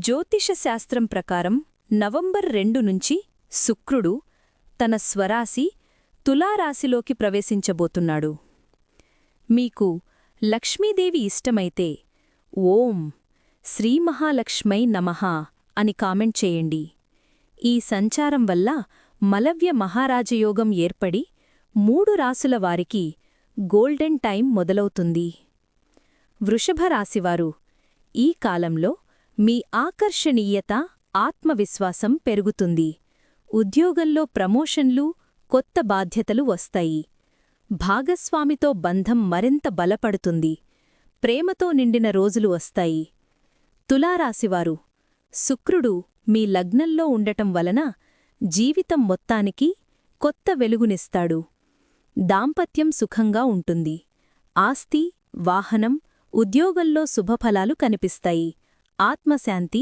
జ్యోతిష శాస్త్రం ప్రకారం నవంబర్ 2 నుంచి శుక్రుడు తన స్వరాశి తులారాశిలోకి ప్రవేశించబోతున్నాడు. మీకు లక్ష్మీదేవి ఇష్టమైతే ఓం శ్రీమహాలక్ష్మై నమః అని కామెంట్ చేయండి. ఈ సంచారం వల్ల మలవ్య మహారాజయోగం ఏర్పడి 3 రాసుల వారికి గోల్డెన్ టైం మొదలవుతుంది. వృషభ రాశివారు ఈ కాలంలో మీ ఆకర్షణీయత, ఆత్మవిశ్వాసం పెరుగుతుంది. ఉద్యోగంలో ప్రమోషన్లు, కొత్త బాధ్యతలు వస్తాయి. భాగస్వామితో బంధం మరింత బలపడుతుంది. ప్రేమతో నిండిన రోజులు వస్తాయి. తులారాశివారు శుక్రుడు మీ లగ్నంలో ఉండటం వలన జీవితం మొత్తానికి కొత్త వెలుగునిస్తాడు. దాంపత్యం సుఖంగా ఉంటుంది. ఆస్తి, వాహనం, ఉద్యోగంలో శుభఫలాలు కనిపిస్తాయి. ఆత్మశాంతి